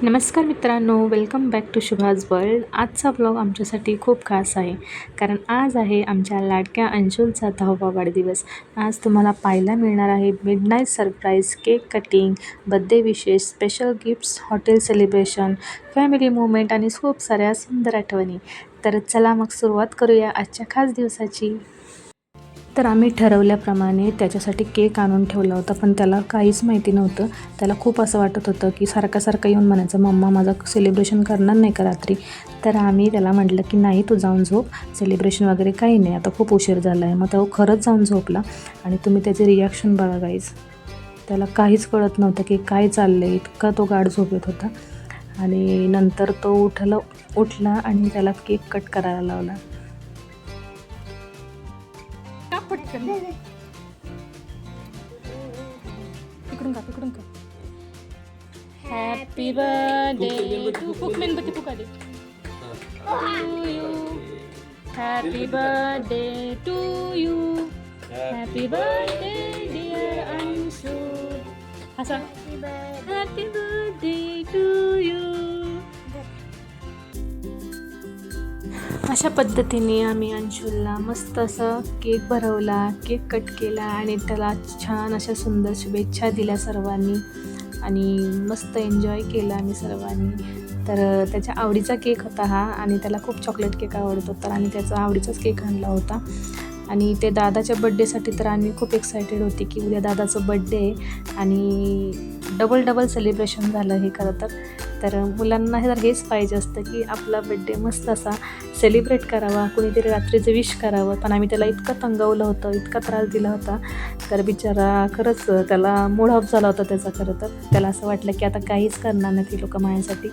नमस्कार मित्रांनो, welcome back to शुभाज world. आजचा ब्लॉग आमच्यासाठी खूप खास आहे, कारण आज आहे आमच्या लाडक्या अंशुलचा 10वा वाढदिवस. आज तुम्हाला पाहायला मिळणार आहे midnight surprise, cake cutting, birthday विशेष, special gifts, hotel celebration, family movement आणि खूप साऱ्या सुंदर आठवणी. तर चला मग सुरुवात करूया आजच्या खास दिवसाची. तर आम्ही ठरवल्याप्रमाणे त्याच्यासाठी केक आणून ठेवला होता, पण त्याला काहीच माहिती नव्हतं. त्याला खूप असं वाटत होतं की सारखं येऊन म्हणायचं, मम्मा माझं सेलिब्रेशन करणार नाही का रात्री. तर आम्ही त्याला म्हटलं की नाही, तू जाऊन झोप, सेलिब्रेशन वगैरे काही नाही, आता खूप उशीर झाला आहे. मग तो खरंच जाऊन झोपला आणि तुम्ही त्याचे रिॲक्शन बघा गाईज. त्याला काहीच कळत नव्हतं की काय चाललं आहे, इतका तो गाढ झोपेत होता. आणि नंतर तो उठला आणि त्याला केक कट करायला लावला. इकडून का हॅपी बर्थडे टू फुक मेणबत्ती फुकाली to you, happy birthday to you, happy birthday dear Anshu. असा हॅपी बर्थडे टू यू. अशा पद्धतीने आम्ही अंशुलला मस्त असं केक भरवला, केक कट केला आणि त्याला छान अशा सुंदर शुभेच्छा दिल्या सर्वांनी आणि मस्त एन्जॉय केला आम्ही सर्वांनी. तर त्याच्या आवडीचा केक होता हा आणि त्याला खूप चॉकलेट केक आवडत होता आणि त्याचा आवडीचाच केक आणला होता. आणि ते दादाच्या बड्डेसाठी तर आम्ही खूप एक्सायटेड होती की उद्या दादाचं बड्डे आहे आणि डबल सेलिब्रेशन झालं हे खरं तर मुलांना हेच पाहिजे असतं की आपला बड्डे मस्त असा सेलिब्रेट करावा, कुणीतरी रात्रीचं विश करावं. पण आम्ही त्याला इतकं तंगवलं होतं, इतका त्रास दिला होता, तर बिचारा खरंच त्याला मूड ऑफ झाला होता त्याचा. खरं तर त्याला असं वाटलं की आता काहीच करणार नाही ती लोकं माझ्यासाठी.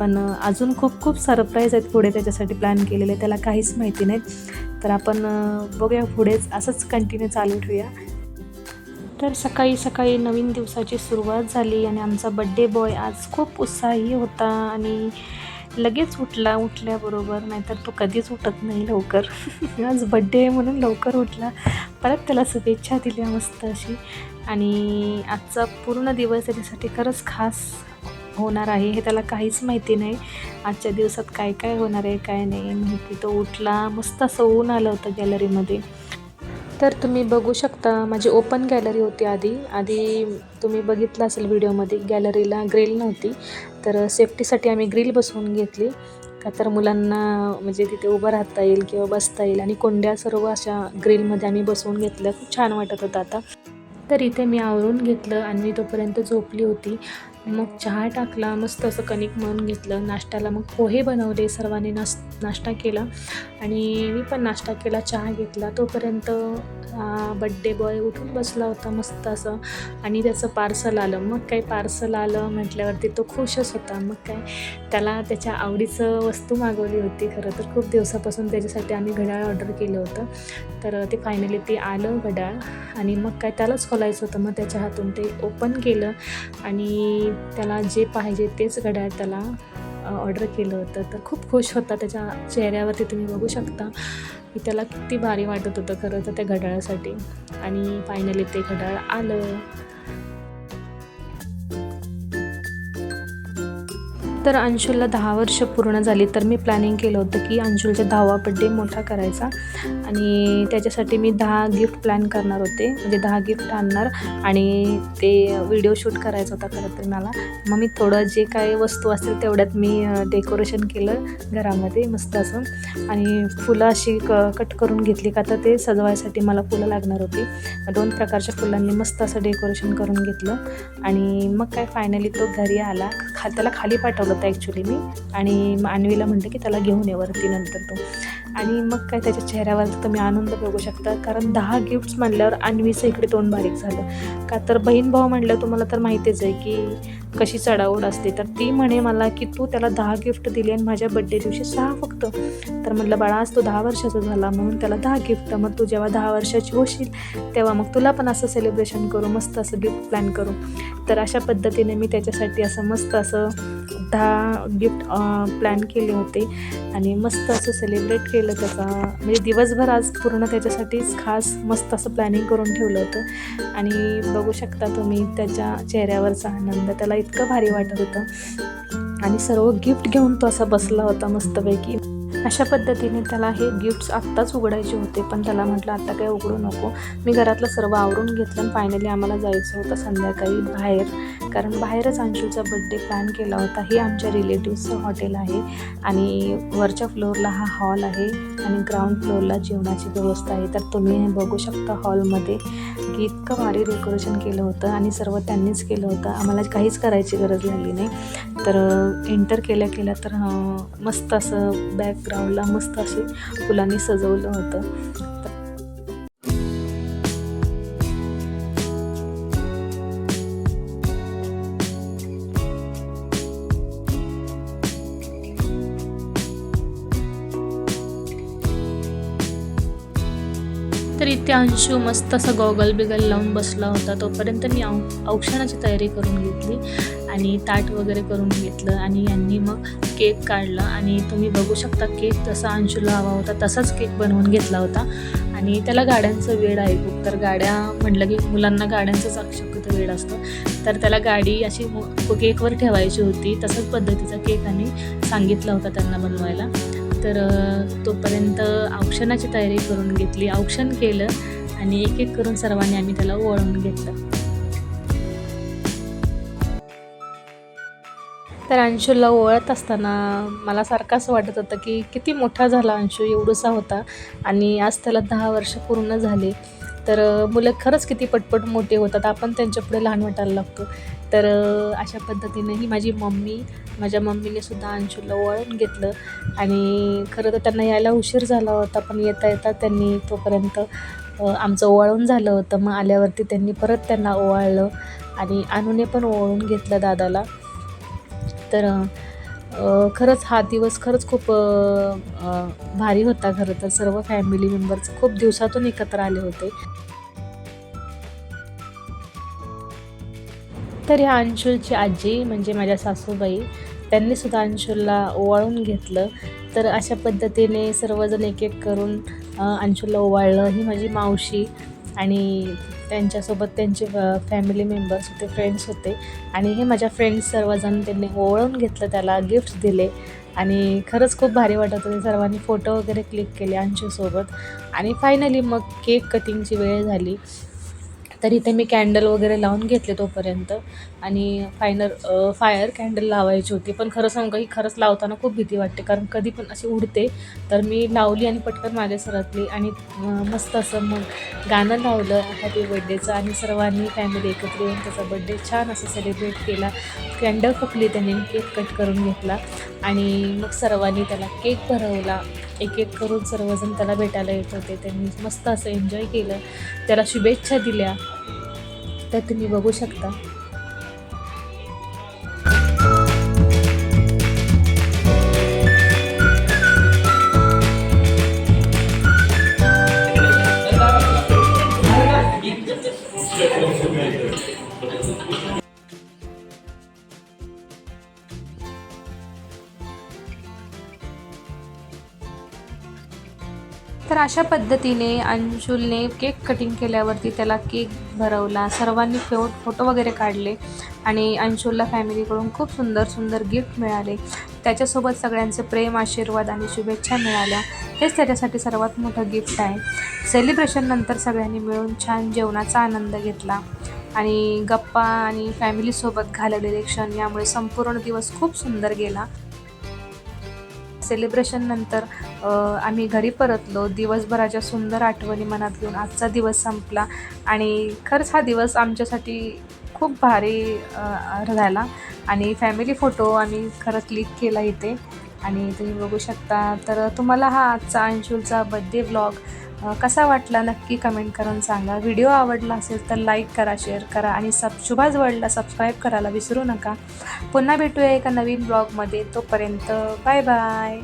पण अजून खूप सरप्राईज आहेत पुढे त्याच्यासाठी प्लॅन केलेले, त्याला काहीच माहिती नाही. तर आपण बघूया पुढेच असंच कंटिन्यू चालू ठेवूया. तर सकाळी नवीन दिवसाची सुरुवात झाली आणि आमचा बड्डे बॉय आज खूप उत्साही होता आणि लगेच उठल्याबरोबर, नाहीतर तो कधीच उठत नाही लवकर. आज बड्डे आहे म्हणून लवकर उठला. परत त्याला शुभेच्छा दिल्या मस्त अशी. आणि आजचा पूर्ण दिवस त्याच्यासाठी खरंच खास होणार आहे हे त्याला काहीच माहिती नाही. आजच्या दिवसात काय होणार आहे काय नाही माहिती. तो उठला, मस्त असं ऊन आलं होतं गॅलरीमध्ये. तर तुम्ही बघू शकता माझी ओपन गॅलरी होती आधी तुम्ही बघितलं असेल व्हिडिओमध्ये. गॅलरीला ग्रिल नव्हती, तर सेफ्टीसाठी आम्ही ग्रिल बसवून घेतली का तर मुलांना म्हणजे तिथे उभं राहता येईल किंवा बसता येईल. आणि कोंड्या सर्व अशा ग्रिलमध्ये आम्ही बसवून घेतल्या. खूप छान वाटत होतं आता. तर इथे मी आवरून घेतलं आणि मी तोपर्यंत झोपली होती. मग चहा टाकला, मस्त असं कणिक मळून घेतलं. नाश्त्याला मग पोहे बनवले, सर्वांनी नाश्ता केला आणि मी पण नाश्ता केला, चहा घेतला. तोपर्यंत बड्डे बॉय उठून बसला होता मस्त असं आणि त्याचं पार्सल आलं. मग काय पार्सल आलं म्हटल्यावरती तो खुशच होता. मग काय त्याला त्याच्या आवडीचं वस्तू मागवली होती. खरं तर खूप दिवसापासून त्याच्यासाठी आम्ही घड्याळ ऑर्डर केलं होतं, तर ते फायनली ते आलं घड्याळ. आणि मग काय त्यालाच खोलायचं होतं, मग त्याच्या हातून ते ओपन केलं आणि त्याला जे पाहिजे तेच घड्याळ त्याला ऑर्डर केलं होतं. तर खूप खुश होता त्याच्या चेहऱ्यावरती, तुम्ही बघू शकता की त्याला किती भारी वाटत होतं खरं तर त्या घड्याळासाठी. आणि फायनली ते घड्याळ आलं. तर अंशुलला 10 वर्ष पूर्ण झाली, तर मी प्लॅनिंग केलं होतं की अंशुलचा 10वा बड्डे मोठा करायचा आणि त्याच्यासाठी मी 10 गिफ्ट प्लॅन करणार होते, म्हणजे 10 गिफ्ट आणणार आणि ते व्हिडिओ शूट करायचा होता खरं तर मला. मग मी थोडं जे काही वस्तू असतील तेवढ्यात मी डेकोरेशन केलं घरामध्ये मस्त असं. आणि फुलं अशी कट करून घेतली का तर ते सजवायसाठी मला फुलं लागणार होती. 2 प्रकारच्या फुलांनी मस्त असं डेकोरेशन करून घेतलं. आणि मग काय फायनली तो घरी आला. त्याला खाली पाठवलं होतं ॲक्च्युली मी आणि अन्वीला म्हटलं की त्याला घेऊन ये वरती नंतर तो. आणि मग काय त्याच्या चेहऱ्यावर तुम्ही आनंद बघू शकता, कारण 10 गिफ्ट्स म्हणल्यावर अन्वीचं इकडे तोंड बारीक झालं. का तर बहीण भाऊ म्हणलं तुम्हाला तर माहितीच आहे की कशी चढाओढ असते. तर ती म्हणे मला की तू त्याला 10 गिफ्ट दिली आणि माझ्या बड्डे दिवशी 6 फक्त. तर म्हटलं बाळा, आज तो 10 वर्षाचा झाला म्हणून त्याला 10 गिफ्ट. मग तू जेव्हा 10 वर्षाची होशील तेव्हा मग तुला पण असं सेलिब्रेशन करू, मस्त असं गिफ्ट प्लॅन करू. तर अशा पद्धतीने मी त्याच्यासाठी असं मस्त असं 10 गिफ्ट प्लॅन केले होते आणि मस्त असं सेलिब्रेट केलं त्याचा. म्हणजे दिवसभर आज पूर्ण त्याच्यासाठीच खास मस्त असं प्लॅनिंग करून ठेवलं होतं. आणि बघू शकता तुम्ही त्याच्या चेहऱ्यावरचा आनंद, त्याला इतकं भारी वाटत होतं. आणि सर्व गिफ्ट घेऊन तो असा बसला होता मस्तपैकी. अशा पद्धतीने त्याला हे गिफ्ट्स आत्ताच उघडायचे होते, पण त्याला म्हटलं आता काय उघडू नको. मी घरातलं सर्व आवरून घेतलं आणि फायनली आम्हाला जायचं होतं संध्याकाळी बाहेर, कारण बाहेरच अंशूचा बड्डे प्लॅन केला होता. हे आमच्या रिलेटिव्सचं हॉटेल आहे आणि वरच्या फ्लोअरला हा हॉल आहे आणि ग्राउंड फ्लोअरला जेवणाची व्यवस्था आहे. तर तुम्ही हे बघू शकता हॉलमध्ये की इतकं भारी डेकोरेशन केलं होतं आणि सर्व त्यांनीच केलं होतं. आम्हाला काहीच करायची गरज लागली नाही. तर एंटर केल्या केल्या तर मस्त असं बॅकग्राऊंडला मस्त असे फुलांनी सजवलं होतं. तर इथे अंशू मस्त असं गॉगल बिगल लावून बसला होता. तोपर्यंत मी औक्षणाची तयारी करून घेतली आणि ताट वगैरे करून घेतलं आणि यांनी मग केक काढला आणि तुम्ही बघू शकता केक जसा अंशूला हवा होता तसाच केक बनवून घेतला होता. आणि त्याला गाड्यांचं वेड आहे खूप, तर गाड्या म्हटलं की मुलांना गाड्यांचंच शक्यतो वेड असतं, तर त्याला गाडी अशी केकवर ठेवायची होती. तसंच पद्धतीचा केक आम्ही सांगितला होता त्यांना बनवायला. तर तोपर्यंत औक्षणाची तयारी करून घेतली, औक्षण केलं आणि एक एक करून सर्वांनी आम्ही त्याला ओवाळून घेतलं. तर अंशूला ओवाळत असताना मला सारखं असं वाटत होतं की किती मोठा झाला अंशू, एवढासा होता आणि आज त्याला 10 वर्ष पूर्ण झाले. तर मुलं खरंच किती पटपट मोठे होतात, आपण त्यांच्यापुढे लहान वाटायला लागतो. तर अशा पद्धतीने माझ्या मम्मीने सुद्धा अंशूला ओवाळून घेतलं आणि खरं तर त्यांना यायला उशीर झाला होता, पण येता येता त्यांनी तोपर्यंत आमचं ओवाळून झालं होतं. मग आल्यावरती त्यांनी परत त्यांना ओवाळलं आणि अनुने पण ओवाळून घेतलं दादाला. तर खरंच हा दिवस खरंच खूप भारी होता. खरं तर सर्व फॅमिली मेंबर्स खूप दिवसातून एकत्र आले होते. तर ह्या अंशूलची आजी म्हणजे माझ्या सासूबाई, त्यांनीसुद्धा अंशूलला ओवाळून घेतलं. तर अशा पद्धतीने सर्वजण एक एक करून अंशूलला ओवाळलं. ही माझी मावशी आणि त्यांच्यासोबत त्यांचे फॅमिली मेंबर्स होते, फ्रेंड्स होते आणि हे माझ्या फ्रेंड्स सर्वजण त्यांनी ओवाळून घेतलं, त्याला गिफ्ट्स दिले आणि खरंच खूप भारी वाटत होते. सर्वांनी फोटो वगैरे क्लिक केले अंशूसोबत आणि फायनली मग केक कटिंगची वेळ झाली. तर इथे मी कॅन्डल वगैरे लावून घेतले तोपर्यंत आणि फायर कॅन्डल लावायची होती, पण खरं सांगू का ही खरंच लावताना खूप भीती वाटते, कारण कधी पण अशी उडते. तर मी लावली आणि पटकन मागे सरकली आणि मस्त असं मग गाणं लावलं हॅपी बड्डेचं आणि सर्वांनी फॅमिली एकत्र येऊन त्याचा बड्डे छान असं सेलिब्रेट केला. कॅन्डल फुकली त्यांनी, केक कट करून घेतला आणि मग सर्वांनी त्याला केक भरवला. एक एक करून सर्वजण त्याला भेटायला येत होते. त्यांनी मस्त असं एन्जॉय केलं, त्याला शुभेच्छा दिल्या. तर तुम्ही बघू शकता. तर अशा पद्धतीने अंशुलने केक कटिंग केल्यावरती त्याला केक भरवला. सर्वांनी फोटो वगैरे काढले आणि अंशुलला फॅमिलीकडून खूप सुंदर सुंदर गिफ्ट मिळाले. त्याच्यासोबत सगळ्यांचे प्रेम, आशीर्वाद आणि शुभेच्छा मिळाल्या. हेच त्याच्यासाठी सर्वात मोठं गिफ्ट आहे. सेलिब्रेशननंतर सगळ्यांनी मिळून छान जेवणाचा आनंद घेतला आणि गप्पा आणि फॅमिलीसोबत घालवलेले क्षण यामुळे संपूर्ण दिवस खूप सुंदर गेला. सेलिब्रेशननंतर आम्ही घरी परतलो. दिवसभराच्या सुंदर आठवणी मनात घेऊन आजचा दिवस संपला आणि खरंच हा दिवस आमच्यासाठी खूप भारी झाला आणि फॅमिली फोटो आम्ही खरं क्लिक केला इथे आणि तुम्ही बघू शकता. तर तुम्हाला हा आजचा अंशुलचा बड्डे व्लॉग कसा वाटला नक्की कमेंट करून सांगा. व्हिडिओ आवडला असेल तर लाईक करा, शेअर करा आणि शुभाच वर्ल्डला सबस्क्राईब करायला विसरू नका. पुन्हा भेटूया एका नवीन ब्लॉगमध्ये. तोपर्यंत बाय बाय.